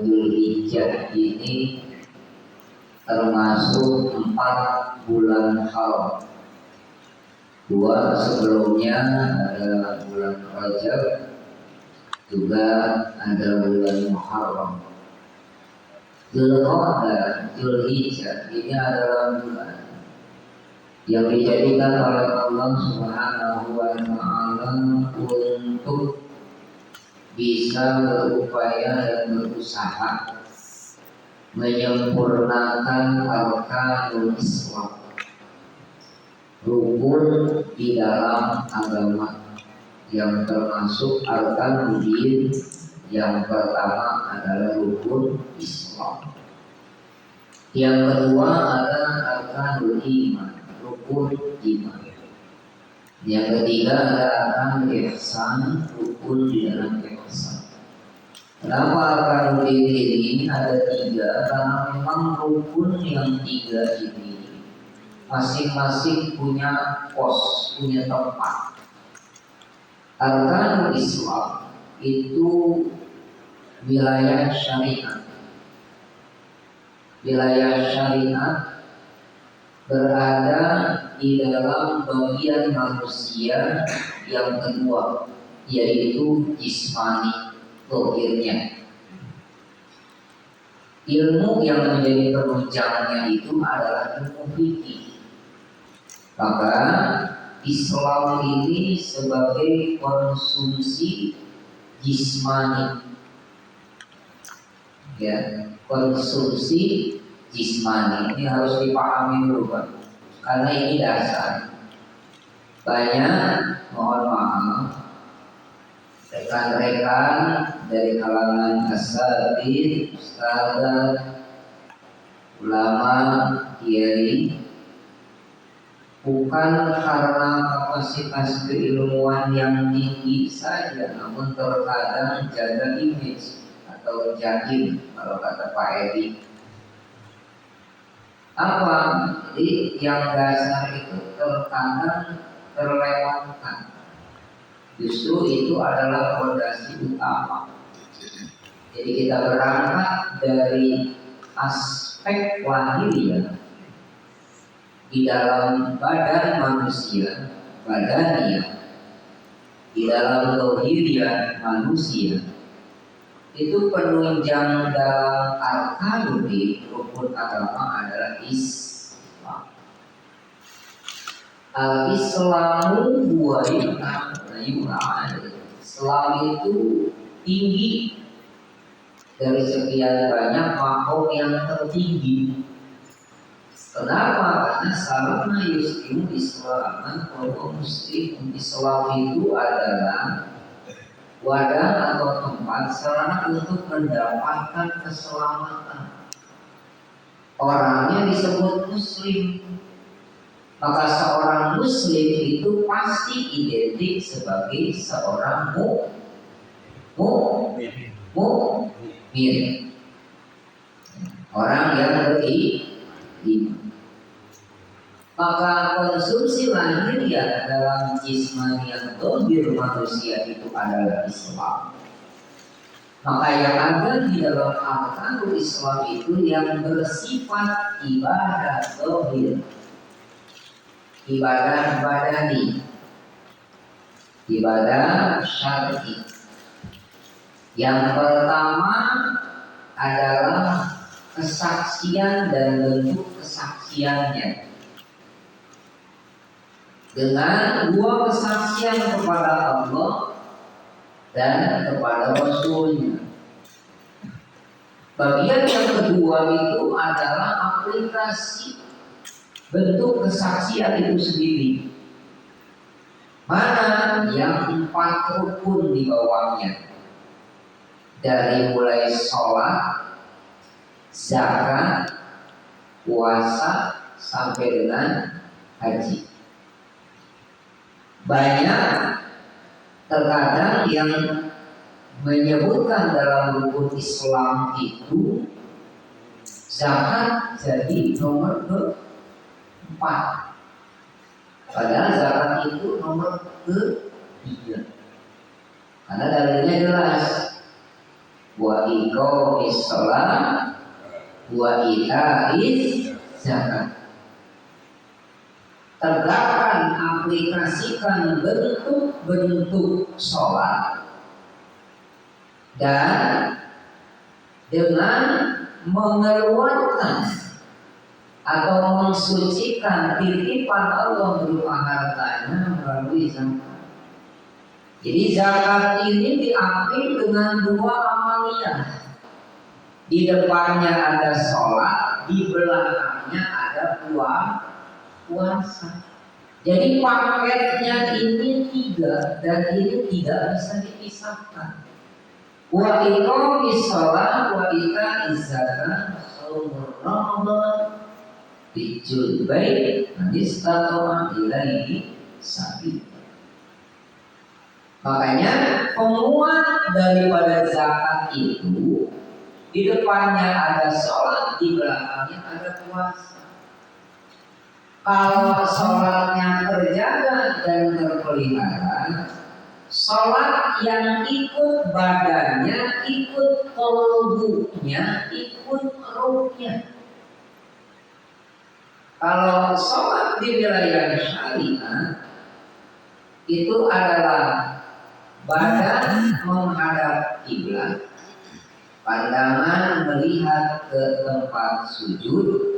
Dzulhijjah ini termasuk 4 bulan haram. 2 sebelumnya ada bulan Rajab, juga ada bulan Muharram. Dzulqa'dah, Dzulhijjah ini adalah bulan yang dijadikan oleh Allah Subhanahu wa Ta'ala untuk bisa berupaya dan berusaha menyempurnakan arkanul Islam, rukun di dalam agama, yang termasuk arkanul din. Yang pertama adalah rukun Islam, yang kedua adalah arkanul iman, rukun iman, yang ketiga adalah arkanul ihsan, rukun di dalam ihsan. Kenapa arkanul din ini ada 3? Karena memang rukun yang 3 ini masing-masing punya pos, punya tempat. Arkanul Islam itu wilayah syariat. Wilayah syariat berada di dalam bagian manusia yang kedua, yaitu jismani, zahirnya. Ilmu yang menjadi penunjangnya itu adalah ilmu fikih. Maka Islam ini sebagai konsumsi jismani, ya, konsumsi jismani ini harus dipahami dulu, Pak, karena ini dasar. Banyak, mohon maaf, rekan-rekan dari kalangan asatidz, ustadzah, ulama, kiai, bukan karena kapasitas keilmuan yang tinggi saja, namun terkadang jaga image atau jahil kalau kata Pak Edi. Apa? Jadi yang dasar itu terkadang terlewatkan. Justru itu adalah fondasi utama. Jadi kita berangkat dari aspek lahiriah di dalam badan manusia, badaniah, di dalam zahiriah manusia. Itu penunjang dalam arkanul din, rukun agama adalah Islam. Al-Islamu huwa Islam itu tinggi dari sekian banyak makom yang tertinggi. Kenapa? Karena sarana yuslimu islaman wa muslim. Islam itu adalah wadah atau tempat sarana untuk mendapatkan keselamatan. Orangnya disebut muslim. Maka seorang muslim itu pasti identik sebagai seorang mukmin. Orang yang beriman. Maka konsumsi lahiriah dalam jismani yang zahir manusia itu adalah Islam. Maka yang ada di dalam arkanul Islam itu yang bersifat ibadah zahir, ibadah badani, ibadah syar'i. Yang pertama adalah kesaksian dan bentuk kesaksiannya. Dengan 2 kesaksian kepada Allah dan kepada Rasulnya. Bagian yang kedua itu adalah aplikasi bentuk kesaksian itu sendiri. Mana yang 4 rukun di bawahnya, dari mulai sholat, zakat, puasa sampai dengan haji. Banyak terkadang yang menyebutkan dalam rukun Islam itu zakat jadi nomor 4, padahal zakat itu nomor 3. Karena dalilnya jelas, wa iqamis shalah wa itaiz zakat. Tegakkan, aplikasikan bentuk-bentuk sholat dan dengan mengeluarkan atau mensucikan titipan Allah berupa hartanya melalui zakat. Jadi zakat ini diambil dengan dua amaliyah. Di depannya ada sholat, di belakangnya ada puasa. Jadi paketnya ini tiga dan ini tidak bisa dipisahkan. Wa iqamis shalah wa itaiz zakat shaumur ramadan bijul bait manistata'a ilaihi sabil. Makanya penguat daripada zakat itu di depannya ada sholat, di belakangnya ada puasa. Kalau sholatnya terjaga dan terpelihara, sholat yang ikut badannya, ikut qalbunya, ikut ruhnya. Kalau sholat di wilayah syariah itu adalah badan menghadap kiblat, pandangan melihat ke tempat sujud,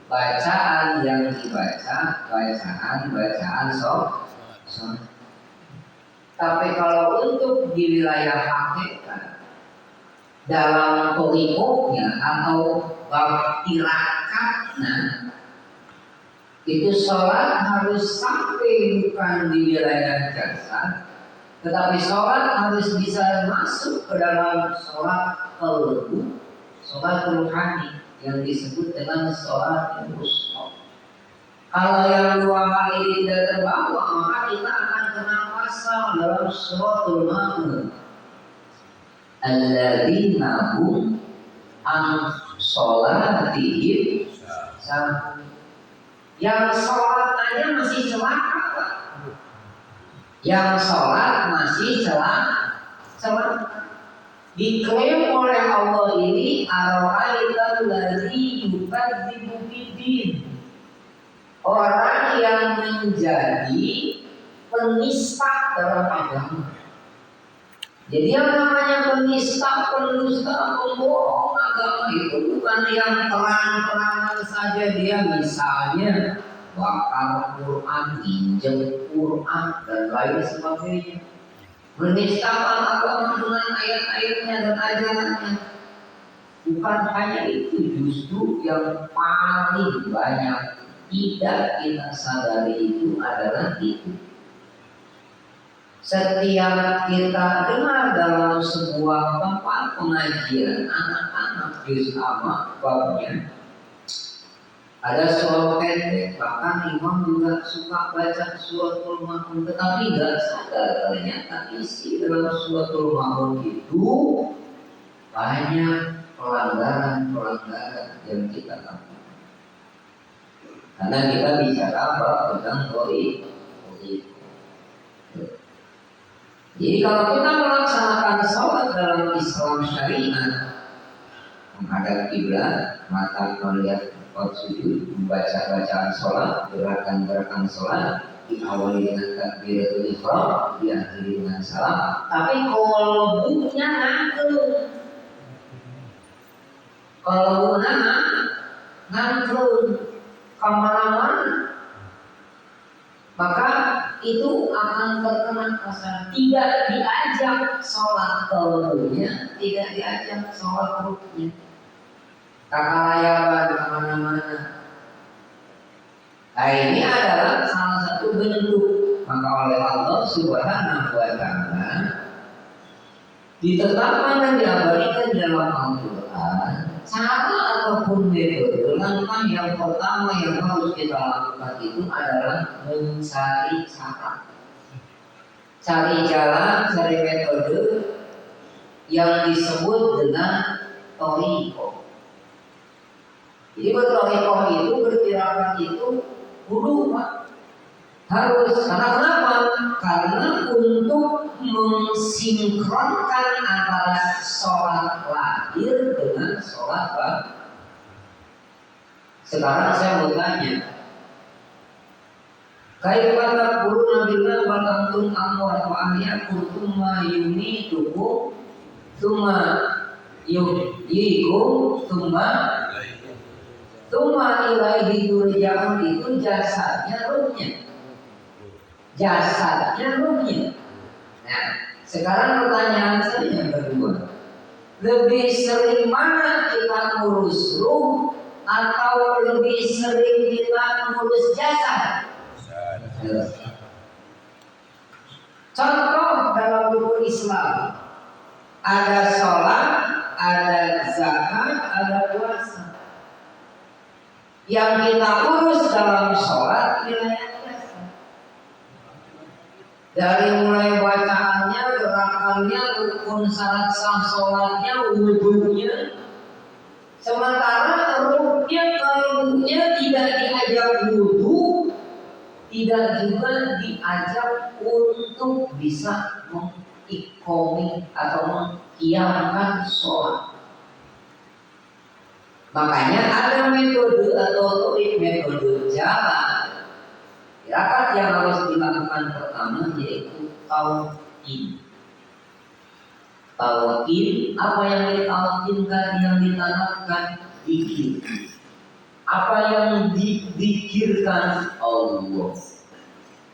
bacaan yang dibaca bacaan sholat. Tapi kalau untuk di wilayah hakikat dalam torikohnya atau bab tirakatnya itu sholat harus sampai bukan di wilayah jasad, tetapi sholat harus bisa masuk ke dalam sholat qalbu, sholat ruhani yang disebut dengan sholat wusta. Kalau yang dua hal ini tidak terbawa, maka kita akan kena pasal dalam suratul Maun. Alladzina hum an sholatihim sahun. Yang sholat aja masih celaka, Pak. Yang sholat masih celaka. Diklaim oleh Allah ini ara'aital ladzi yukadzibu biddin, orang yang menjadi penista dalam agama. Jadi yang namanya penista, pendusta, pembohong agama itu bukan yang terang-terangan saja dia misalnya bakar Quran, injek Quran dan lain sebagainya, menistakan agama dengan ayat-ayatnya dan ajarannya. Bukan hanya itu, justru yang paling banyak tidak kita sadari itu adalah itu. Setiap kita dengar dalam sebuah tempat pengajian anak-anak juz amma babnya ada surah pendek, bahkan imam juga suka baca suratul Maun, tetapi tidak sadar ternyata isi dalam suratul Maun itu banyak pelanggaran yang kita lakukan. Karena kita bicara apa tentang koi. Jadi kalau kita melaksanakan sholat dalam Islam syariat, menghadap kiblat, mata melihat tempat sujud, membaca bacaan sholat, gerakan-gerakan sholat, diawali dengan takbiratul ihram, diakhiri dengan salam. Tapi qalbunya ngantrun kemana-mana, maka itu akan terkena pasal. Tidak diajak sholat qalbunya, tidak diajak sholat ruhnya. Kakalayaban kemana-mana. Nah ini adalah salah satu bentuk. Maka oleh Allah Subhanahu wa Ta'ala ditetapkan dan diabadikan dalam Al-Quran cara ataupun metode. Langkah yang pertama yang harus kita lakukan itu adalah mencari cara, cari jalan, cari metode yang disebut dengan thariqah. Jadi berthariqah itu, bertirakat itu kudu, Pak. Harus. Karena kenapa? Karena untuk mensinkronkan antara sholat lahir dengan sholat batin. Sekarang saya mau tanya, kaifa quluna billah wa antum amwat wa ahyakum tsumma yumitukum tsumma yuhyikum tsumma ilaihi turja'un. Itu jasadnya, ruhnya. Nah, sekarang pertanyaan saya yang kedua, lebih sering mana kita ngurus ruh atau lebih sering kita ngurus jasad? Contoh dalam buku Islam, ada sholat, ada zakat, ada puasa. Yang kita urus dalam sholat wilayah jasad, dari mulai bacaannya, gerakannya, rukun syarat sah sholatnya, wudhunya. Sementara ruhnya, kalau ruhnya tidak diajak wudhu, tidak juga diajak untuk bisa mengikomi atau mengkiamkan sholat. Makanya ada metode atau metode jalan tirakat yang harus dilakukan pertama, yaitu talqin. Talqin, apa yang ditalqinkan, yang ditanamkan zikir. Apa yang dizikirkan Allah.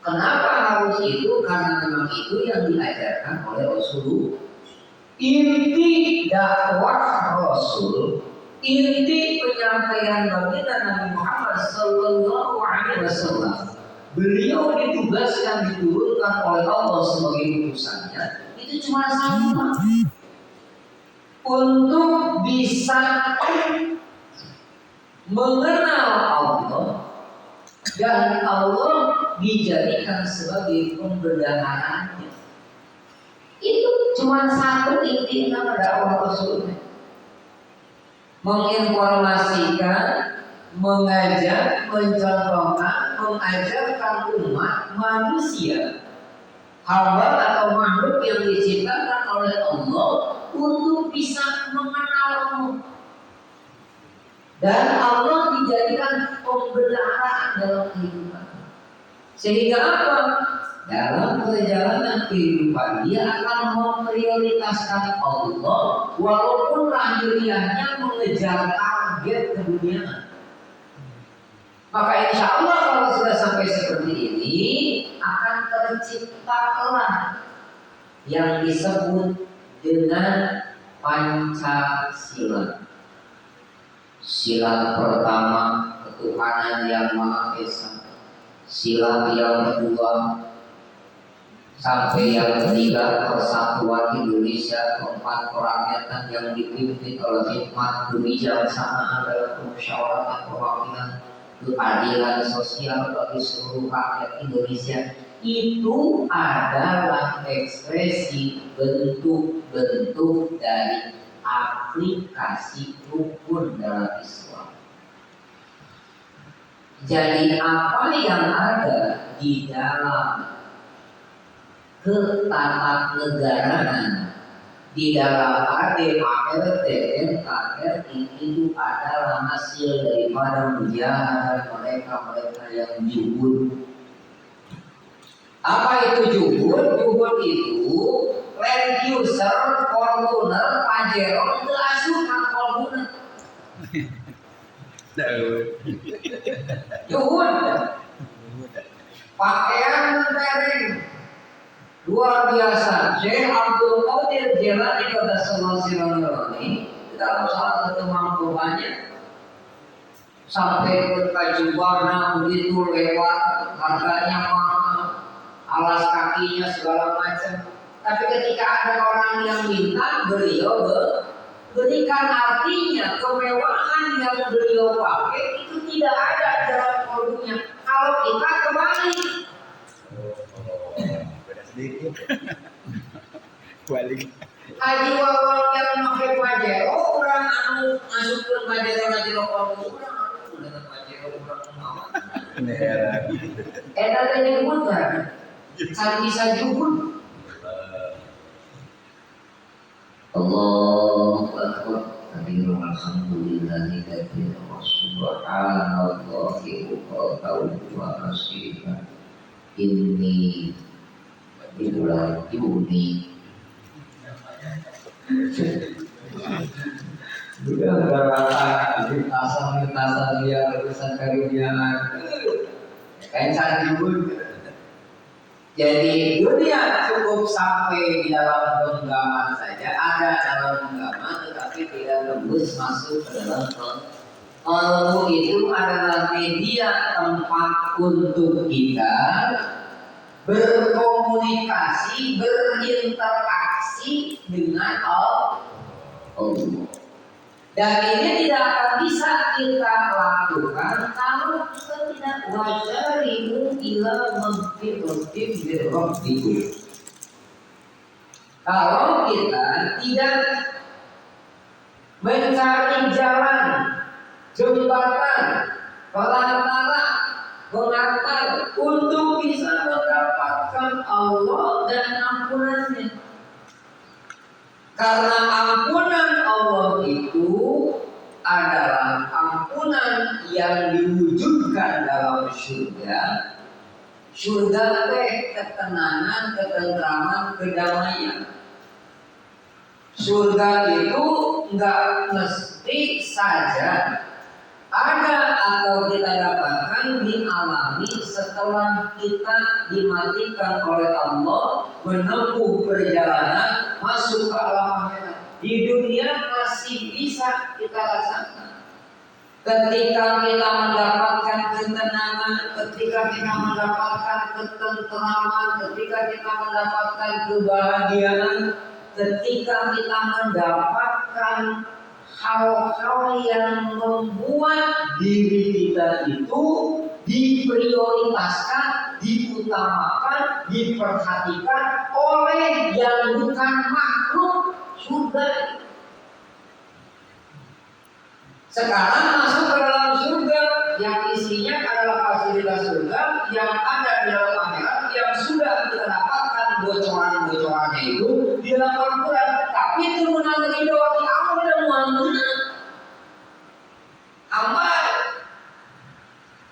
Kenapa harus itu? Karena memang itu yang diajarkan oleh Rasulullah. Inti dakwah Rasul, inti penyampaian baginda Nabi Muhammad Sallallahu Alaihi Wasallam, beliau ditugaskan, diturunkan oleh Allah sebagai utusannya, itu cuma sama, untuk bisa mengenal Allah, dan Allah dijadikan sebagai pembendaharanya. Itu cuma satu inti nama dakwah Rasulnya. Menginformasikan, mengajak, mencontohkan, mengajarkan umat manusia, hamba atau makhluk yang diciptakan oleh Allah, untuk bisa mengenal Allah. Dan Allah dijadikan pembenaran dalam kehidupan. Sehingga apa? Dalam perjalanan kehidupan dia akan memprioritaskan Allah, walaupun lahiriahnya mengejar target keduniaan. Maka insya Allah kalau sudah sampai seperti ini, akan terciptalah yang disebut dengan Pancasila. Sila pertama, ketuhanan yang Maha Esa. Sila yang kedua sampai yang ketiga, persatuan Indonesia. Keempat, kerakyatan yang dipimpin oleh hikmat kebijaksanaan dalam permusyawaratan perwakilan, keadilan sosial bagi seluruh rakyat Indonesia. Itu adalah ekspresi bentuk-bentuk dari aplikasi rukun dalam Islam. Jadi apa yang ada di dalam ketatanegaraan, di dalam ADART, NKRI, itu adalah hasil daripada mujahadah mereka-mereka yang juhud. Apa itu juhud? Juhud itu land user, Fortuner, Pajero, itu asuhan Fortuner. Juhud. Pakaian mentereng luar biasa. Syekh Abdul Qadir Jilani Qadassallahu Sirrani dalam salah satu mangkubannya sampai ke Kajubana begitu lewat, harganya mahal, alas kakinya segala macam. Tapi ketika ada orang yang minta, beliau berikan. Artinya kemewahan yang beliau pakai itu tidak ada dalam produknya. Kalau kita kembali sedikit balik Haji Wawan yang pakai Pajero, orang anu masukkan Pajero kalau orang anu dengan Pajero orang mau. Enak tanya pun kan, bisa juhud. Allahu Akbar. Alhamdulillahi katsiran wa subhanallahi bukratan wa asila. Ini di bulan Juni. Juga berapa lintasan dia urusan karuniaan. Kayak cara dulu. Jadi dunia cukup sampai di dalam genggaman saja, ada dalam genggaman tetapi tidak tembus masuk ke dalam ilmu. Itu adalah media tempat untuk kita berkomunikasi, berinteraksi dengan Allah. Dan ini tidak akan bisa kita lakukan kalau kita tidak wajarimu ila maghfiratin min rabbikum. Kalau kita tidak mencari jalan, jembatan, perantara, pengantar untuk bisa mendapatkan Allah dan ampunannya. Karena ampunan Allah itu adalah ampunan yang diwujudkan dalam surga. Surga teh ketenangan, ketentraman, kedamaian. Surga itu enggak mesti saja ada atau kita dapatkan dialami setelah kita dimatikan oleh Allah menempuh perjalanan masuk ke alam akhirat. Di dunia masih bisa kita rasakan. Ketika kita mendapatkan ketenangan, ketika kita mendapatkan ketentraman, ketika kita mendapatkan kebahagiaan, ketika kita mendapatkan hal-hal yang membuat diri kita itu diprioritaskan, diutamakan, diperhatikan oleh yang bukan makhluk surga. Sekarang masuk ke dalam surga yang isinya adalah fasilitas surga yang ada di dalam akhirat yang sudah kita dapatkan bocoran-bocorannya itu di dalam Al-Quran. Tapi itu menang ridho di Allah dan Muhammad. Hamba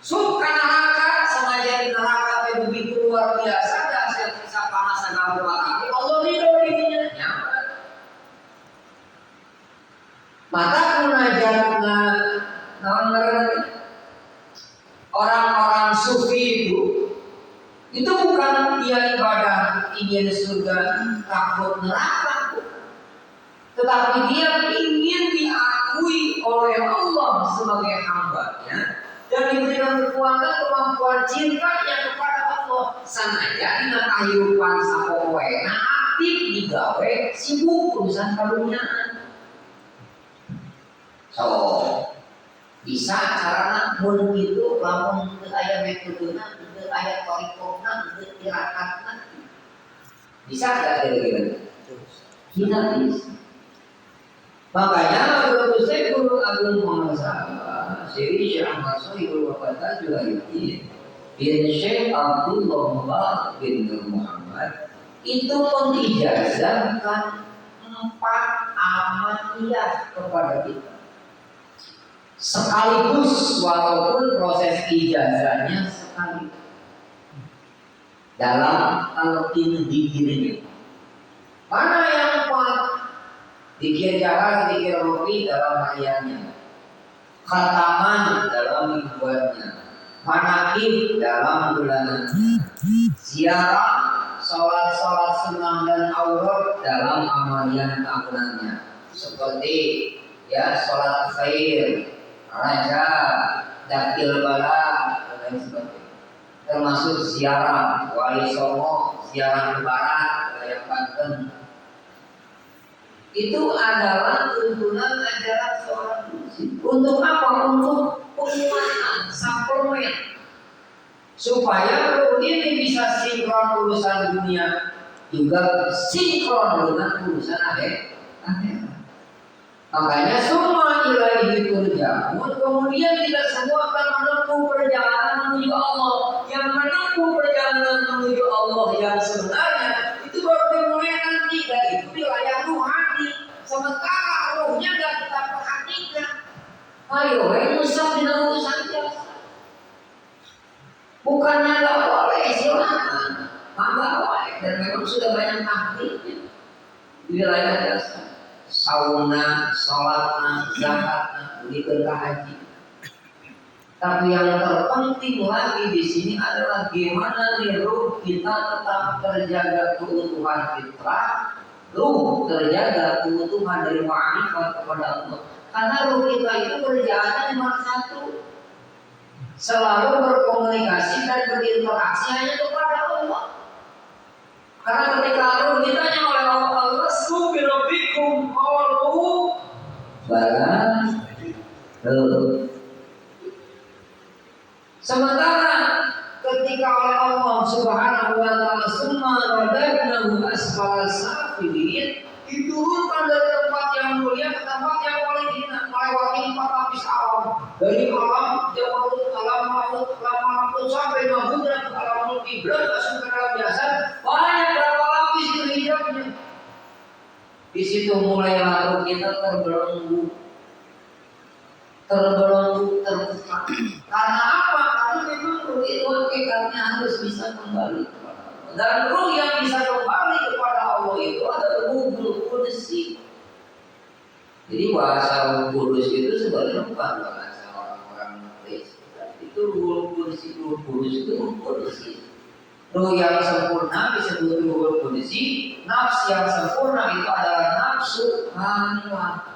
suka neraka, sengaja di neraka begitu luar biasa, dan siksa panas dan api Allah ridho dirinya. Maka munajatnya orang-orang sufi itu bukan dia ibadah ingin surga takut neraka, tetapi dia ingin diakui oleh Allah sebagai hambanya dan diberikan kekuatan kemampuan cintanya kepada Allah. Sengaja dina kehidupan sapopoena aktif digawe sibuk urusan karuniaan. So bisa karena mun itu lamun teu aya metodena, teu aya torikona, teu tirakatna. Bisa enggak kira-kira? Tidak bisa. Makanya menurut saya Guru Agung Muhammad Sa'ad, Syekh Ahmad Sohibul Wafat Al-Juhaiti bin Syekh Abdullah Mubarak bin Muhammad itu mengijazahkan 4 amaliyah kepada kita. Sekaligus walaupun proses ijazahnya sekali dalam talqin dirinya. Mana yang kuat? Dikir jalan, dikir rofi dalam hariannya, khataman dalam mingguannya, manakib dalam bulanan, ziarah, sholat-sholat sunnah dan aurat dalam amalian tahunannya, seperti ya sholat khair, raja, dakil bala dan lain sebagainya. Termasuk ziarah wali songo, ziarah lebaran, yang Banten. Itu adalah tuntunan ajaran seorang muslim. Untuk apa? Untuk penguatan, suplemen, supaya ini bisa sinkron urusan dunia juga sinkron dengan urusan akhirat. Makanya semua ilahi turja'un, kemudian kita semua akan menempuh perjalanan menuju Allah. Yang menempuh perjalanan menuju Allah yang sebenarnya itu baru dimulai nanti, dan itu wilayah rohani. Ayo, musab dengan urusan biasa. Bukannya nggak boleh, silakan. Maka boleh, dan memang sudah banyak ahlinya di wilayah biasa. Sauna, sholatna, zakatna, berikutnya haji. Tapi yang terpenting lagi di sini adalah gimana nih ruh kita tetap terjaga keutuhan fitrah, ruh terjaga keutuhan dari ma'rifat kepada Allah. Karena ruh kita itu kerjaannya cuma satu, selalu berkomunikasi dan berinteraksi hanya kepada Allah. Karena ketika ruh ditanya oleh Allah, "Subhanabikum qalu bala." Sementara ketika oleh Allah Subhanahu wa taala summa radadnahu asfala safilin, diturunkan dari tempat yang mulia ke tempat yang paling hina, melewati 4 lapis alam, dari alam jabarut, alam malakut sampai mahudra ke alam kiblat, masuk ke dalam jasad, banyak berapa lapis itu hidupnya. Di situ mulai lalu kita terbelenggu, terbuka. Karena apa? Karena memang ruh itu hakikatnya harus bisa kembali kepada Allah. Dan ruh yang bisa kembali kepada Allah itu adalah Ruhul Qudus. Jadi bahasa Ruh Kudus itu sebenarnya bukan bahasa orang-orang Kristen. Itu Ruhul Qudus itu Ruh Kudus. Ruh yang sempurna disebut Ruhul Qudus. Nafsu yang sempurna itu adalah nafsu hamilah.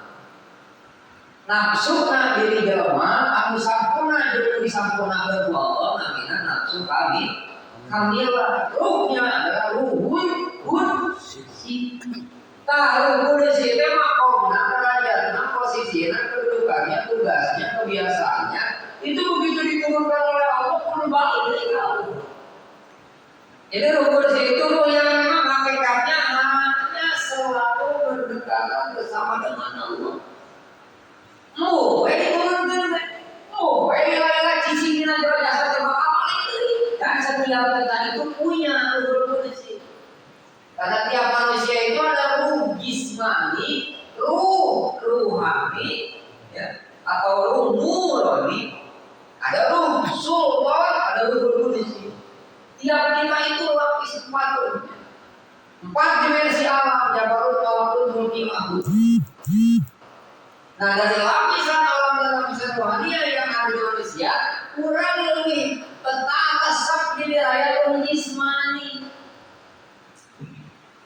Nafsu na diri jelema anu sampurna jeung disampurnakeun ku Allah namina nafsu kamilah. Ruhnya adalah ruhun qudsi. Tah ruhun qudsi teh makomna derajatna posisina kedudukannya tugasnya kebiasaannya itu begitu diturunkan oleh Allah pun balik dari Allah. Jadi ruh qudsi itu ruh yang memang hakikatnya hanya selalu berdekatan bersama dengan Allah. Ini turunkan, ini lagi cicilan jasa terima amal itu. Dan setiap kita itu punya ruh qudus. Karena tiap manusia itu ada ruh jismani, ruh ruhani, ya, atau ruh nurani, ada ruh sultan, ada ruh qudus. Tiap kita itu lapis 4 dimensi alam, jabarut, malakut, mulki, mahud. Nah dari lapisan alam dan lapisan rohania yang ada di manusia kurang lebih tetap di wilayah ruh jismani.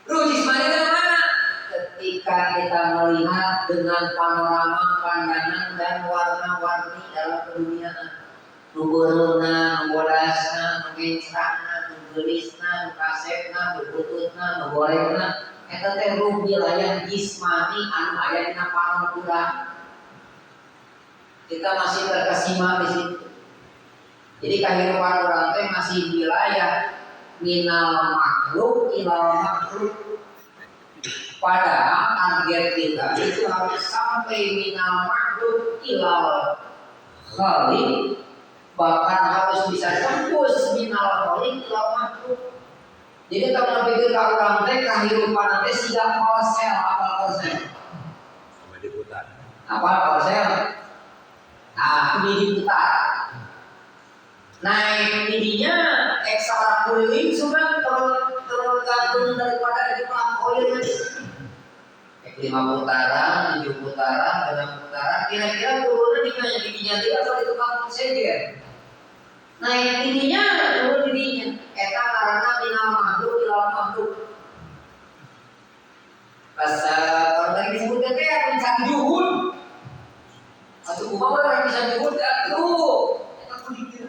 Ruh jismani dari mana? Ketika kita melihat dengan panorama pandangan dan warna-warni dalam keduniaan, nuburuna, nubolasna, nugencana, nugelisna, nukasepna, nubututna, nugorengna. Eta teh ruh wilayah jismani anu aya dina panonkuran. Kita masih terkesima di situ. Jadi kehidupan orang teh masih wilayah minal makhluk ilal makhluk. Padahal target kita itu harus sampai minal makhluk ilal khaliq, bahkan harus bisa tembus minal khaliq ilal makhluk. Jadi kalau pikir kalau orang teh kehidupan nanti siap korsel, apa korsel? Apa korsel? Nah, ini diputar. Naik ininya ekstra kuliling sudah tergantung daripada jumlah koilnya. 5 putaran, 7 putaran, 6 putaran. Kira-kira turunnya di mana? Giginya dia atau di tukang sejer? Naik ininya, turun ininya. Eta karena minal makhluk ilal makhluk. Pas kalau lagi disebutkan kayak mencari juhud. Atau kumaha orang bisa juhud aduh. Eta ku dikir.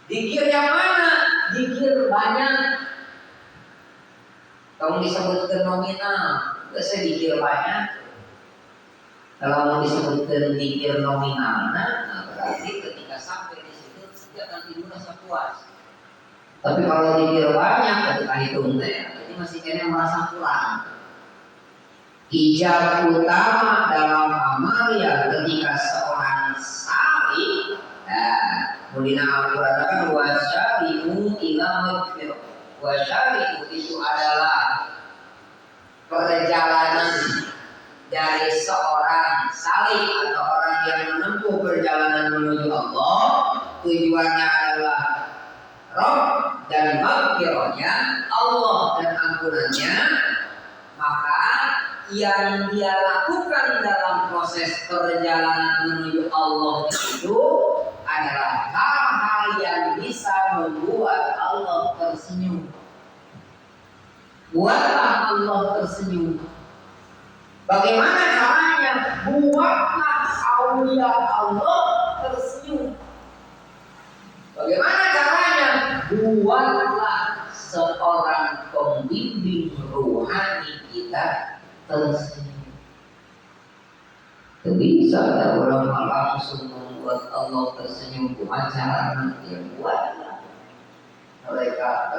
Dikir yang mana? Dikir banyak. Kalau disebutkan nominal, biasa dikir banyak. Kalau mau disebutkan dikir nominal, nah berarti ketika sampai di situ jangan tidur rasa puas. Tapi kalau dikir banyak ketika hitung teh, jadi masih kena merasa kurang. Ijab utama dalam amalia ketika seorang sari, mulina Al-Quran kan wasyari'u ila magfirah. Wasyari'u itu adalah perjalanan dari seorang salik atau orang yang menempuh perjalanan menuju Allah, tujuannya adalah Rob dan maghfirahnya Allah dan ampunannya, maka yang dia lakukan dalam proses perjalanan menuju Allah itu adalah hal-hal yang bisa membuat Allah tersenyum. Buatlah Allah tersenyum. Bagaimana caranya? Buatlah aulia Allah tersenyum. Bagaimana caranya? Buatlah seorang pembimbing rohani kita tersenyum. Tidak bisa ada orang langsung membuat Allah tersenyum. Cuma cara yang buatlah mereka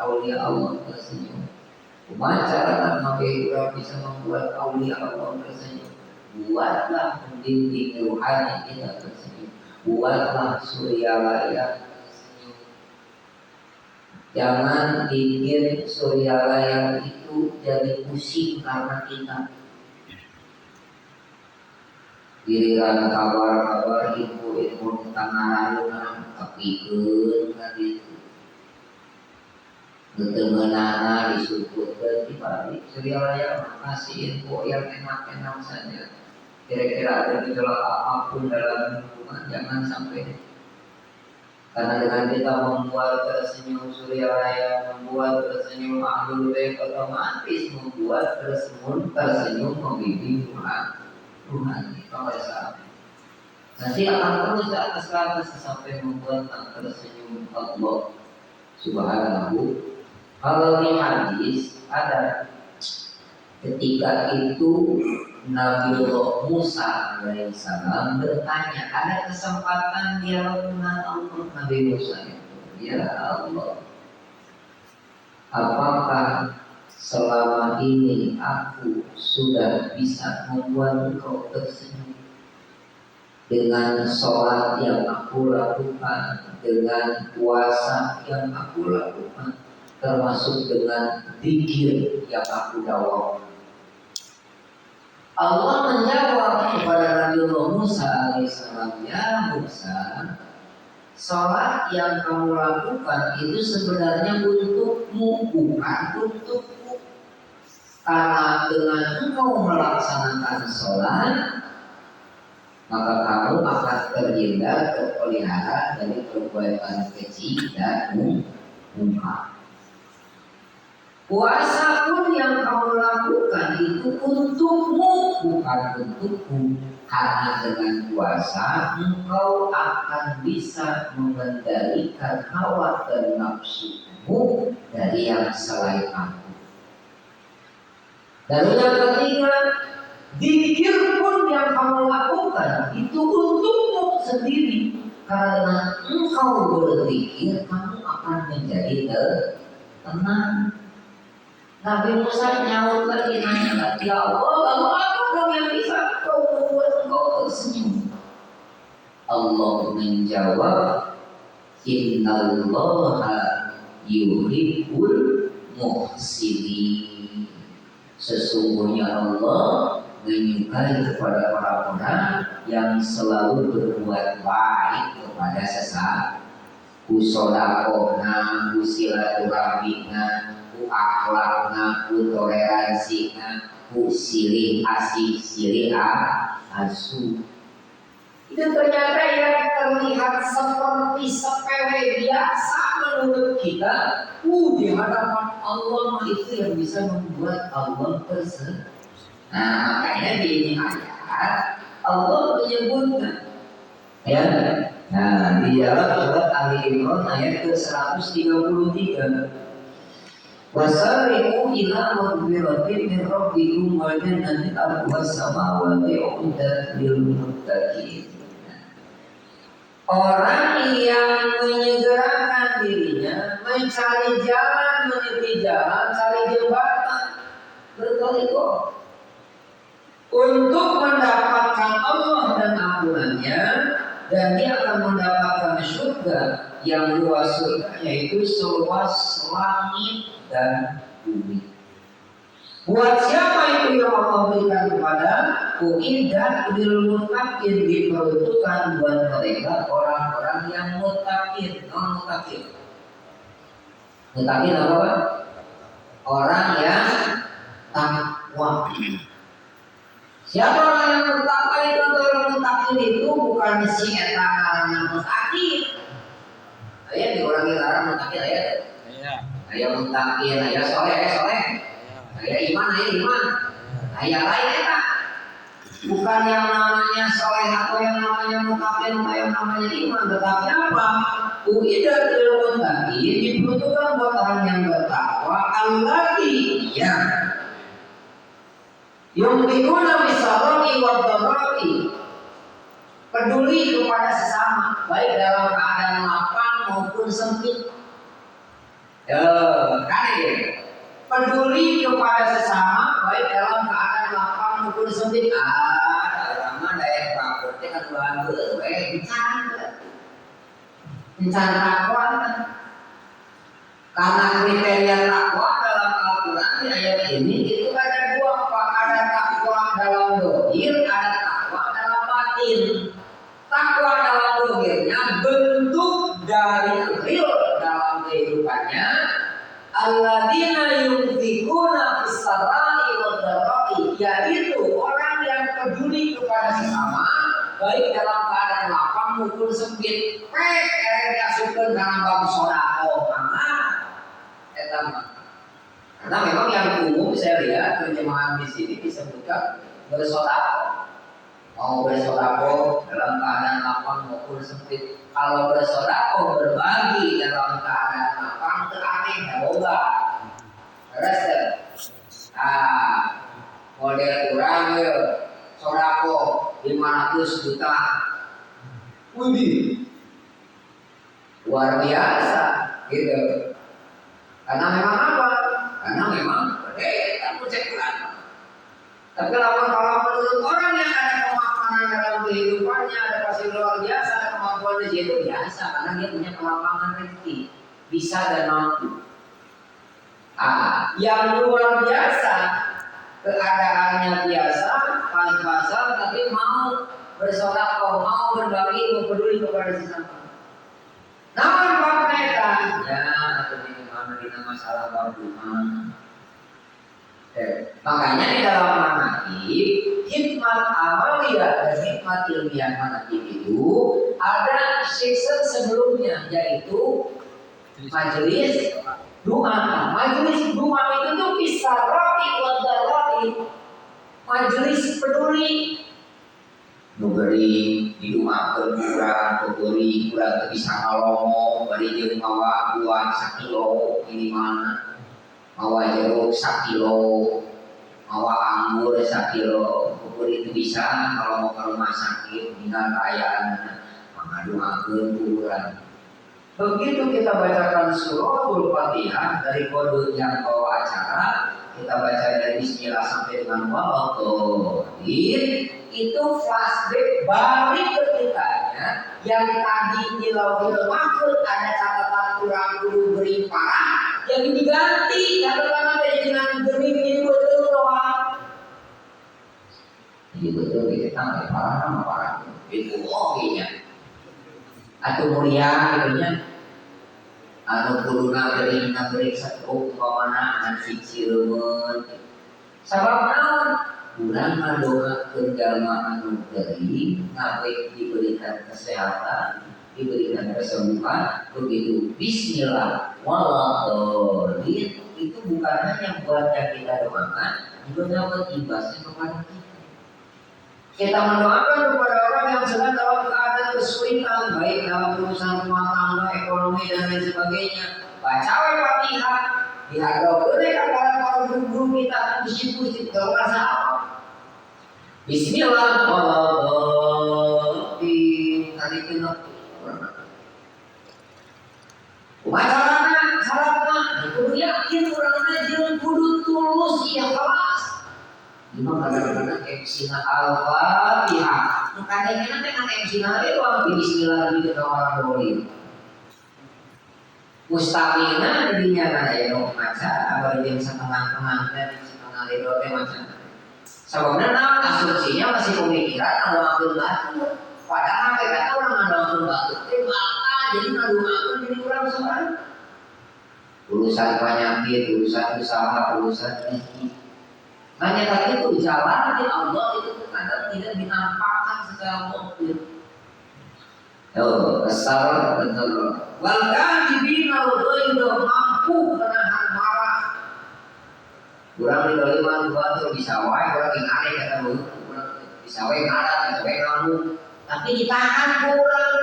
aulia Allah tersenyum. Cuma cara orang bisa membuat aulia Allah tersenyum. Buatlah pembimbing rohani kita tersenyum. Buatlah suryalaya tersenyum. Jangan bikin suryalaya itu jadi pusing karena kita. Giliran kabar-kabar info-info tentang narayana kapikeun tadi itu. Ketemenana disebutkan di balik suryalaya, makasih info yang enak-enak saja. Kira-kira ada gejolak apapun dalam hubungan, jangan sampai. Karena dengan kita membuat tersenyum suryalaya, membuat tersenyum ahlul bait, otomatis membuat tersenyum pembimbing Tuhan kita. Nanti akan terus ke atas sampai membuat tersenyum Allah Subhanahu. Kalau di hadis ada ketika itu Nabi Musa alaihissalam bertanya, ada kesempatan dialog dengan Allah. Nabi Musa itu, ya Allah, apakah selama ini aku sudah bisa membuat Engkau tersenyum dengan sholat yang aku lakukan, dengan puasa yang aku lakukan, termasuk dengan zikir yang aku jawab. Allah menjawab kepada Nabi Musa alaihissalam, ya Musa, sholat yang kamu lakukan itu sebenarnya untukmu, bukan untukku. Karena dengan engkau melaksanakan sholat, maka kamu akan terhindar, terpelihara dari perbuatan keji dan mungkar. Puasa pun yang kamu lakukan itu untukmu, bukan untukku. Karena dengan puasa engkau akan bisa mengendalikan hawa dan nafsumu dari yang selain aku. Lalu yang ketiga, zikir pun yang kamu lakukan itu untukmu sendiri. Karena engkau berzikir, kamu akan menjadi tenang. Nabi Musa nyaut lagi, nanya, ya Allah, lalu apa dong yang bisa kau membuat engkau tersenyum? Allah menjawab, innallaha yuhibbul muhsinin. Sesungguhnya Allah menyukai kepada orang-orang yang selalu berbuat baik kepada sesama. Kusodakohna, kusilaturahmina, ku akhlakna, ku toleransinya, ku silih asih, silih asu. Itu ternyata yang terlihat seperti sepele biasa menurut kita, di hadapan Allah itu yang bisa membuat Allah tersenyum. Nah, makanya di ini ayat Allah menyebutkan, ya. Nah, di dalam surat Ali Imran ayat ke-133, wasari'u ila maghfiratin min rabbikum wa jannatin arduha as-samawati u'iddat lil muttaqin. Orang yang menyegerakan dirinya mencari jalan, meniti jalan, cari jembatan bertoliko untuk mendapatkan Allah dan ampunannya, dan dia akan mendapatkan surga yang luas surganya itu seluas langit dan bumi. Buat siapa itu yang Allah berikan kepada uiddat lil muttaqin, diperuntukkan buat mereka orang-orang yang muttaqin, non muttaqin. Muttaqin apa Pak? Orang yang takwa. Siapa orang yang bertakwa itu? Orang muttaqin itu bukan si eta yang muttaqin. Ayah diulangi larang muttaqin ayah. Ayah muttaqin, ayah soleh, ayah iman, ayah lain eta. Bukan yang namanya soleh atau yang namanya muttaqin atau yang namanya iman, tetapi apa? Uiddat lil muttaqin, diperuntukkan buat orang yang bertakwa, alladzina yunfiquna bis-sarra'i wad-dharra'i, peduli kepada sesama baik dalam keadaan lapang maupun sempit. Peduli kepada sesama baik dalam keadaan lapang maupun sempit. Lama daya praktek kan bagus, bicara takwa. Karena kriteria takwa dalam Al-Quran di ayat ini itu ada dua, Pak. Ada takwa dalam dohir, ada takwa dalam batin. Takwa dalam dohirnya bentuk dari real dalam kehidupannya. Alladzina yunfiquna fis-sarra'i wad-dharra'i, yaitu orang yang peduli kepada sesama baik dalam keadaan lapang maupun sempit. Diasukeun kana bab sedekah karena memang yang umum saya lihat terjemahan di sini disebutkan bersedekah. Mau bersedekah dalam keadaan lapang maupun sempit. Kalau bersedekah berbagi dalam keadaan lapang teraneh boga. Terus model kurang ya sedekah 500 juta. Wih, luar biasa gitu. Karena memang apa? Karena memang kamu cek ulama. Tapi kalau menurut orang yang ada kemapanan dalam kehidupannya, ada pasti luar biasa, ada kemampuan di situ biasa, karena dia punya kelapangan rezeki, bisa dan mampu. Yang luar biasa, keadaannya biasa, pas-pasan, tapi mau bersedekah, mau berbagi, mau peduli kepada sesama. Namun mereka atau ini masalah baruman. Makanya di dalam manaqib, hikmat amaliyah dan hikmat ilmiah manaqib itu ada season sebelumnya, yaitu majelis doa. Majelis doa itu tuh bisa rapi wadharra'i, majelis peduli. Nuberi di rumah kurang bisa ngalomo bari jeung mawa buah 1 kilo ini mana mawa jeruk 1 kilo mawa anggur 1 kilo itu bisa kalau mau ke rumah sakit tinggal keayaan mengaduakeun kurang. Begitu kita bacakan suratul Fatihah dari kode yang bawa acara, kita baca dari bismillah sampai dengan wa'alaikumsalam, itu flashback balik ke kitanya yang tadi di Lauhul Mahfuz ada catatan kurang dulu beri parah yang diganti catatan ada dengan beri ini betul doang. Ini betul kita nggak parah sama parah itu oke-nya atau mulia gitunya atau kuruna beri satu kemana ansi ciremen sabab naon kurang ngadoakeun jalma anu teuing ngawe diberikan kesehatan, diberikan kesembuhan, begitu bismillah waladhdallin itu bukan hanya buat yang kita doakan, juga dapat imbasnya kepada kita. Kita mendoakan kepada orang yang sedang dalam keadaan kesulitan, baik dalam urusan rumah tangga, ekonomi dan lain sebagainya. Baca Fatihah, dihadapkan kepada para guru kita, pusing-pusing, gak merasa apa. Bismillahirrahmanirrahim. Tadi kena masalahnya syaratnya kudu yakin urangna jeung kudu tulus ikhlas. Imam kadang-kadang MC-na Al-Fatihah. Nu kadang-kadang teh kan MC-na itu bismillah di orang dolim. Mustamina dinya aya nu maca abadi jeung setengah pengantin setengah ridho teh macam. Sababna naon asumsinya masih pemikiran anu akeun batur. Padahal kata orang anu akeun batur teh maka jadi ngaduakeun jadi kurang soal. Urusan penyakit, urusan usaha, urusan rezeki. Hanya tadi itu jalan di Allah itu kadang tidak dinampakkan secara konkret. Kesal benar. Wal kadibina ghairu mampu menahan marah. Kurang di dalam buat bisa wae orang yang aneh kata lu, bisa wae marah, bisa wae ngomong. Tapi ditahan kurang.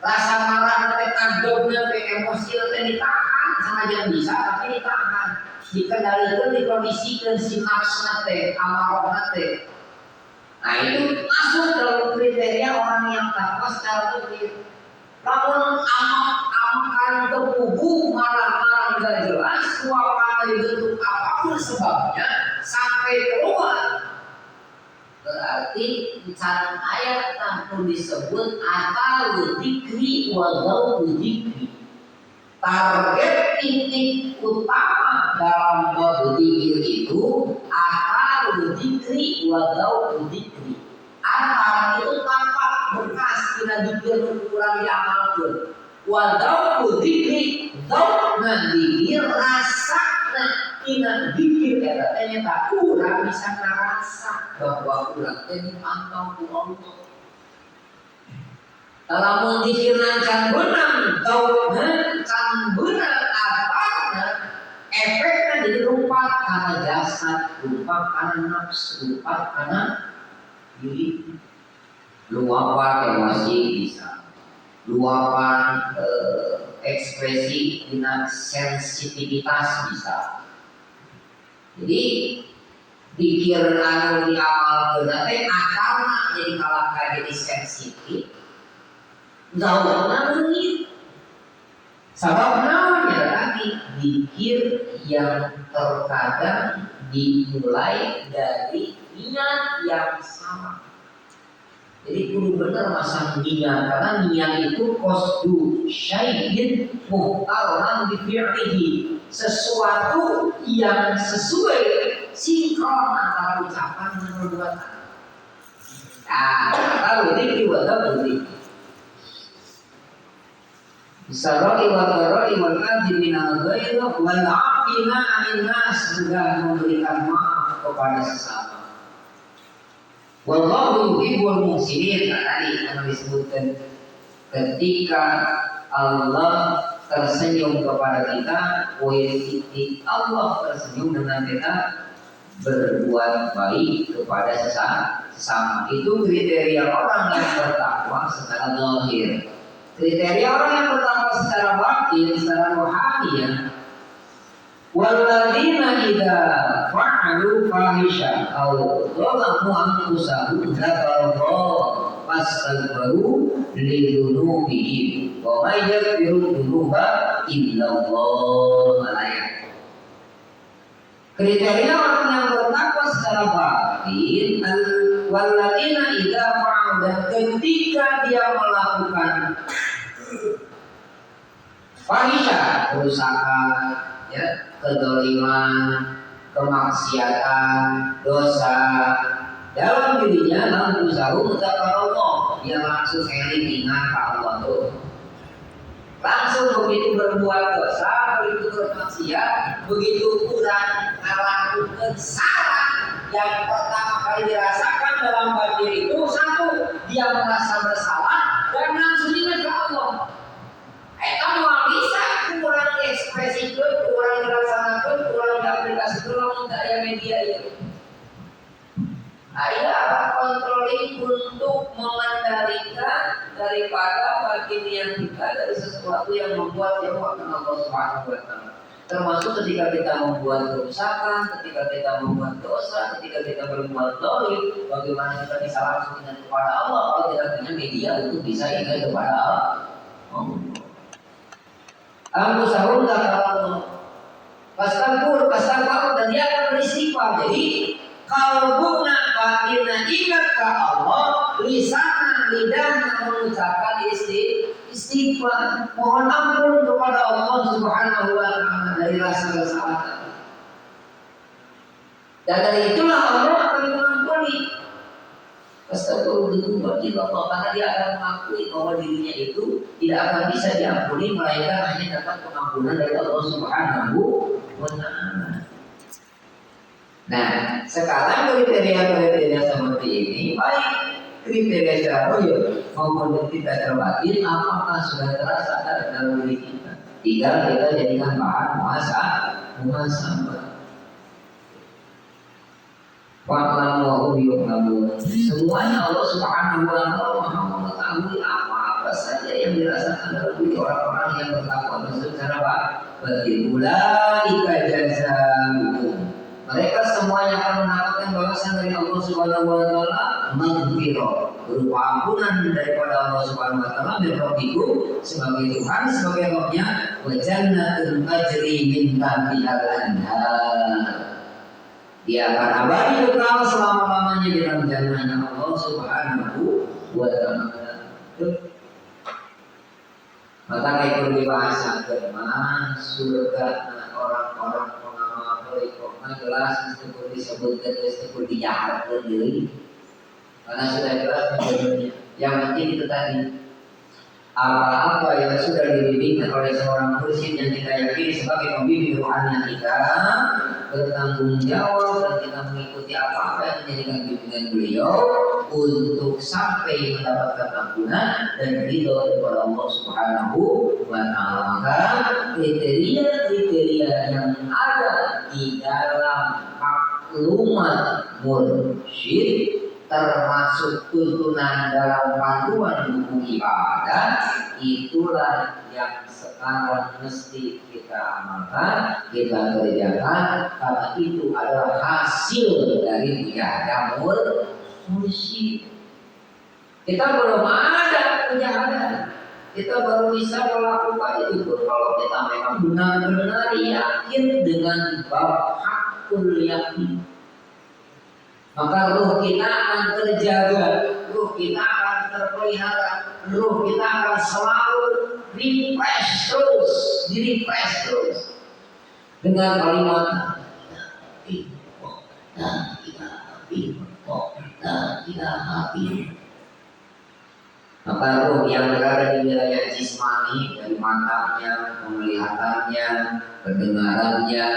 Rasa marah nanti tanggung nanti emosi nanti ditahan, sengaja bisa tapi ditahan. Dikendalikan, dikondisikan si nafsu nanti, amarah nanti. Nah itu masuk dalam kriteria orang yang takwa secara fikih. Namun amak-amakan terpugu marah-marah tidak jelas, luapan dari bentuk apapun sebabnya sampai keluar. Berarti bicara ayat tanpa disebut atau dzikri walau dzikri. Target titik utama dalam berzikir itu akal dzikri walau dzikri. Akal itu tampak bekas kena dzikir kurang diamalkan. Walau dzikri zauqna dzikir rasana kena dzikir katanya tak kurang bisa ngerasa bahwa kurang teh dipantau ku Allah. Kalau dzikirna can beunang zauqna can beunang apana efeknya jadi rupa karena jasad, rupa karena nafsu, rupa karena diri. Luapan emosi bisa, luapan ekspresi dengan sensitivitas bisa. Jadi pikir anu diamalkeun teh akalna jadi kalahkan jadi sensitif. Zawalna leungit. Sabab naonnya tadi zikir yang terkadang dimulai dari niat yang sama. Jadi kudu benar masang niat karena niat itu qasdu syai'in muhtaran bi fi'lihi, sesuatu yang sesuai sinkron antara ucapan dan perbuatan. Nah, kalau ini wadah ini Sarai wa tarai wal kadhi minal ghairi wal afina 'anil nas, juga memberikan maaf kepada sesama. Wallahu yuhibbul muhsinin. Tadi yang disebutkan ketika Allah tersenyum kepada kita, Allah tersenyum dengan kita berbuat baik kepada sesama. Itu kriteria orang yang bertakwa secara zahir. Kriteria orang yang bertakwa secara batin, secara rohaniah. Walladzina idza fa'alu fahisha aw dhalamu anfusahum dzakarallaha fastaghfiru lidzunubihim wa may yaghfiru dzunuba illallah. Kriteria orang yang bertakwa secara batin, walladzina idza fa'alu, dan ketika dia melakukan fahisha, kerusakan, ya, kedzaliman, kemaksiatan, dosa dalam dirinya, dalam usaha Allah, dia langsung eling ingat Allah tuh. Langsung begitu berbuat dosa, begitu bermaksiat, begitu kurang melakukan salah yang pertama kali dirasakan dalam batin itu, satu, dia merasa bersalah dan langsung ingat ke Allah. Kamu bisa kurang ekspresi itu, kurang dilaksanakan, kurang diaplikasikan, namun daya media itu. Ada kontroling untuk mengendalikan daripada bagian kita dari sesuatu yang membuat jauh akan Allah Subhanahu wa Ta'ala. Termasuk ketika kita membuat kerusakan, ketika kita membuat dosa, ketika kita berbuat zalim, bagaimana kita bisa langsung ingat kepada Allah kalau tidak punya media untuk bisa ingat kepada Allah. Al-Musahun kata Pasal dan dia akan beristighfar. Jadi kalbuna batinna ingat ke Allah, lisanna lidahna mengucapkan istighfar, mohon ampun kepada Allah Subhanahu wa Ta'ala dari rasa kesalahan. Dan dari itulah Allah akan mengampuni. Astagfirullah, karena dia akan mengakui bahwa dirinya itu tidak akan bisa diampuni melainkan hanya dapat pengampunan dari Allah Subhanahu wa Ta'ala. Nah, sekarang kriteria-kriteria seperti ini baik kriteria syar'i maupun kita terbatin apakah sudah terasa dalam diri kita. Tinggal kita jadikan bahan muhasabah. Semuanya Allah Subhanahu wa Ta'ala Maha mengetahui apa saja yang dirasakan dalam diri orang-orang yang bertakwa secara batin. Ulaika jazaa'uhum. Mereka semuanya akan mendapatkan balasan dari Allah Subhanahu wa Ta'ala maghfirah, berupa ampunan daripada Allah Subhanahu wa Ta'ala min rabbikum sebagai Tuhan, sebagai Rabbnya, wa jannatun tajri min tahtiha al-anhar. Dia akan abadi kekal selama-lamanya di dalam jannahnya Allah Subhanahu wa Ta'ala. Maka itu dibahas firman surga orang-orang pengamal berikutnya jelas meskipun disebutkan meskipun dijahatkan diri karena sudah jelas menurutnya. Yang penting itu tadi apa-apa yang sudah dibimbingkan oleh seorang mursyid yang kita yakini sebagai pembimbing rohani kita bertanggung jawab dan kita mengikuti apa-apa yang menjadikan bimbingan beliau untuk sampai mendapatkan ampunan dan ridho daripada Allah Subhanahu wa Ta'ala. Maka kriteria-kriteria yang ada di dalam maklumat mursyid termasuk tuntunan dalam panduan buku ibadah itulah yang sekarang mesti kita amalkan, kita kerjakan karena itu adalah hasil dari mujahadah mursyid. Kita belum ada mujahadah, kita baru bisa melakukan itu pun kalau kita memang benar-benar yakin dengan bab hakul yakin. Maka ruh kita akan terjaga, ruh kita akan terpelihara, ruh kita akan selalu refresh terus, di-refresh terus dengan kalimat maka ruh yang berada di wilayah jismani dari matanya, penglihatannya, pendengarannya,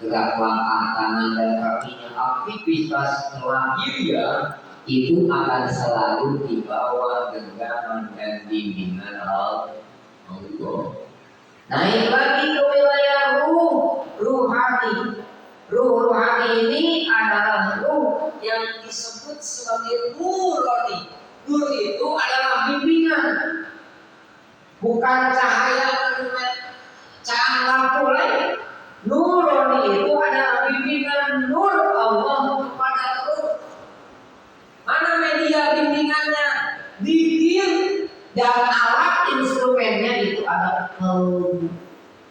gerak langkah tangan dan kakinya, aktivitas lahiriah itu akan selalu di bawah genggaman dan bimbingan Allah. Naik lagi ke wilayah ruhani. Ruh ruhani ini adalah ruh yang disebut sebagai nurani. Nur itu adalah bimbingan, bukan cahaya lampu lain. Nurani itu adalah bimbingan nur Allah kepada ruh. Mana media bimbingannya? Zikir dan alat instrumennya itu ada kalbu.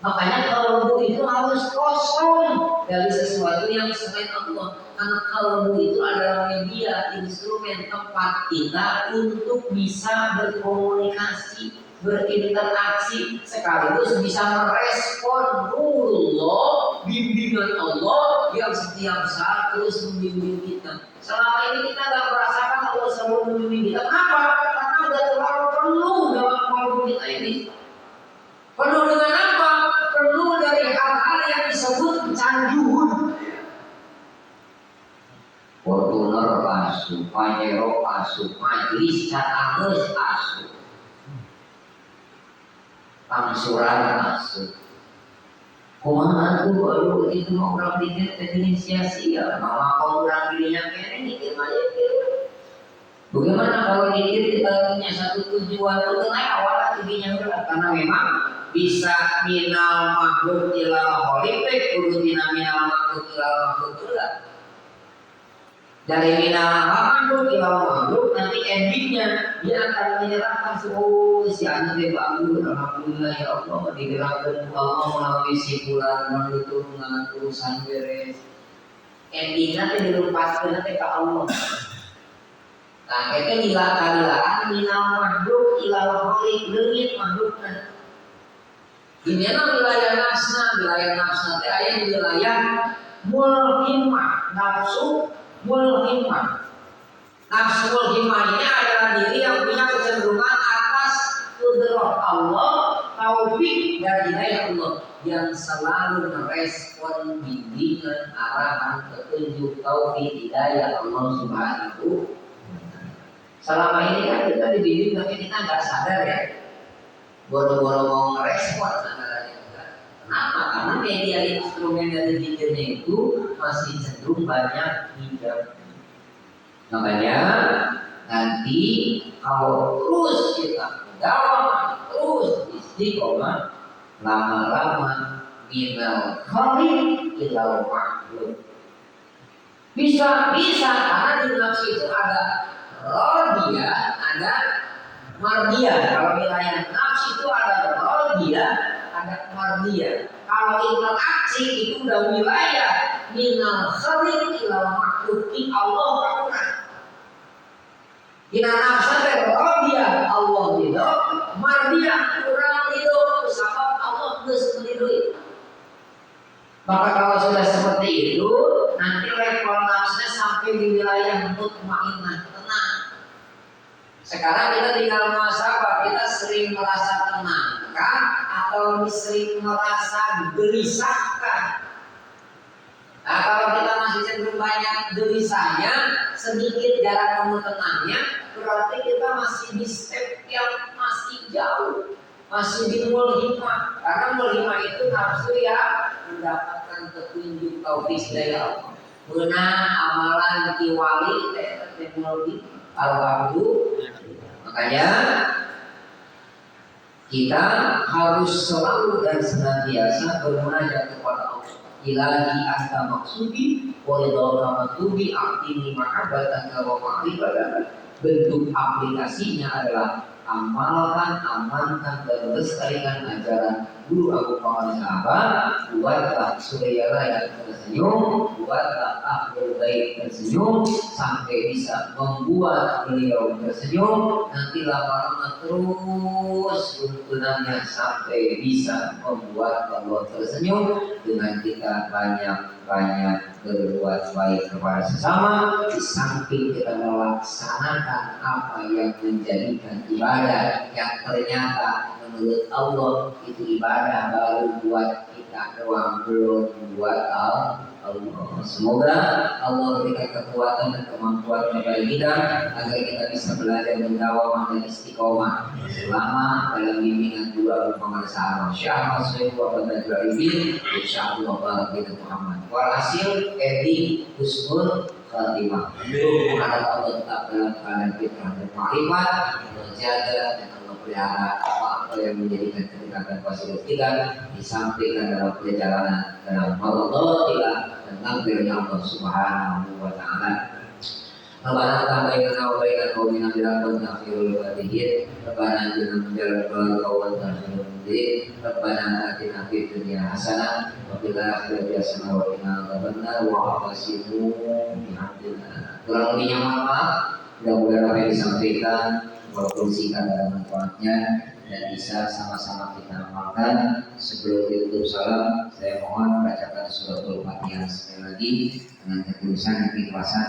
Makanya kalbu itu harus kosong dari sesuatu yang selain Allah. Karena kalbu itu adalah media instrumen tempat kita untuk bisa berkomunikasi, berinteraksi, sekaligus bisa merespon nurullah, bimbingan Allah yang setiap saat terus membimbing kita. Selama ini kita tidak merasakan Allah selalu membimbing kita. Kenapa? Karena sudah terlalu penuh dalam kalbu kita ini. Penuh dengan apa? Penuh dari hal-hal yang disebut kecanduan. Fortuner asuh, Pajero asuh, Majelis Catanges asuh, Tamsuran asuh. Kumaha tuh kalau itu mau orang pikir inisiasi ya, mama kau orang dirinya kene mikir aja gitu. Bagaimana kalau mikir kita punya satu tujuan itu kenapa awalnya tujuannya berat karena memang bisa minal makhluk ilal holipek kudu minal makhluk ilal makhluk juga. Dari minal makhluk ilal makhluk nanti endingnya dia akan menyerahkan seluruh si anak bagus. Alhamdulillah ya Allah digerakkan Allah melalui si bulan menutup dengan urusan beres. Endingnya dilempaskan ke Allah. Nah itu ilah-ilahan minal makhluk ilal holik leungit makhlukna. Ini wilayah nafsna teh aya wilayah mulhimah, nafsu mulhimah. Nafsu mulhimah ini adalah diri yang punya kecenderungan atas kudrat Allah, taufik dan hidayah Allah yang selalu merespon bimbingan, arahan, petunjuk, taufik, hidayah Allah Subhanahu. Selama ini kan kita dibimbing tapi kita nggak sadar ya, boro-boro mau merespon anggarannya. Kenapa? Karena media instrumen dari dirinya itu masih cenderung banyak hijab. Makanya nanti kalau terus kita dakwah, terus istiqomah, lama-lama minal khaliq ilal makhluk. Bisa karena di nafsu itu ada rodia, ada mardia. Kalau wilayah nafsu itu ada rodia, ada mardia. Kalau interaksi itu udah wilayah minal khaliq ilal makhluk, Allah lakukan. Kita nafsu rodia Allah ridho, mardia kurang ridho, sebab Allah geus meridhoi. Maka kalau sudah seperti itu, nanti level nafsunya sampai di wilayah mutmainnah, tenang. Sekarang kita tinggal muhasabah, kita sering merasa tenang kah atau sering merasa gelisahkah? Nah, kalau kita masih cenderung banyak gelisahnya, sedikit jarak kamu tenangnya, berarti kita masih di step yang masih jauh, masih di mulhimah. Karena mulhimah itu nafsu yang mendapatkan petunjuk taufik hidayah Allah. Benar amalan kiwali teknologi alhamdulillah. Makanya kita harus selalu dan senantiasa bermunajat kepada Allah. Ilahi anta maksudi wa ridha matubi aqtini mahabbatan wa ma'rifatan. Bentuk aplikasinya adalah amalkan, amankan dan lestarikan ajaran guru Abu Muhammad Sahabat. Buatlah saudara yang tersenyum, buatlah ahlul bait tersenyum sampai bisa membuat beliau tersenyum. Nanti lama-lama terus tuntunannya sampai bisa membuat Allah tersenyum dengan kita banyak berbuat baik kepada sesama, di samping kita melaksanakan apa yang menjadikan ibadah yang ternyata menurut Allah itu ibadah baru buat kita doang, belum buat Allah. Semoga Allah berikan kekuatan dan kemampuan kepada kita agar kita bisa belajar mendawamah dan istiqomah selama dalam bimbingan dua Muhammad Sahabat Syahmat Syekh Wabah Najwaribin Insyaallah Barakatuh Muhammad. Walhasil Edi Husnul Khatimah. Menghadap Allah tetap dalam keadaan fitrah dan makrifat, menjaga dan Allah pelihara apa yang menjadikan kedekatan positif kita disampaikan dalam perjalanan dalam Allah dan takdirnya Allah Subhanahu wa Ta'ala. Rabbana tabayyana wa bayyana qawmina bilakum takhirul fatihin. Rabbana atina min ladunka wa takhirul mudin. Rabbana atina fid dunya hasanah wa fil akhirati hasanah wa qina adzabannar wa aqsimu bihamdillah. Kurang lebihnya mohon maaf. Mudah-mudahan apa yang disampaikan berfungsikan dalam manfaatnya dan bisa sama-sama kita amalkan. Sebelum ditutup salam, saya mohon bacakan suratul Fatihah sekali lagi dengan ketulusan dan keikhlasan.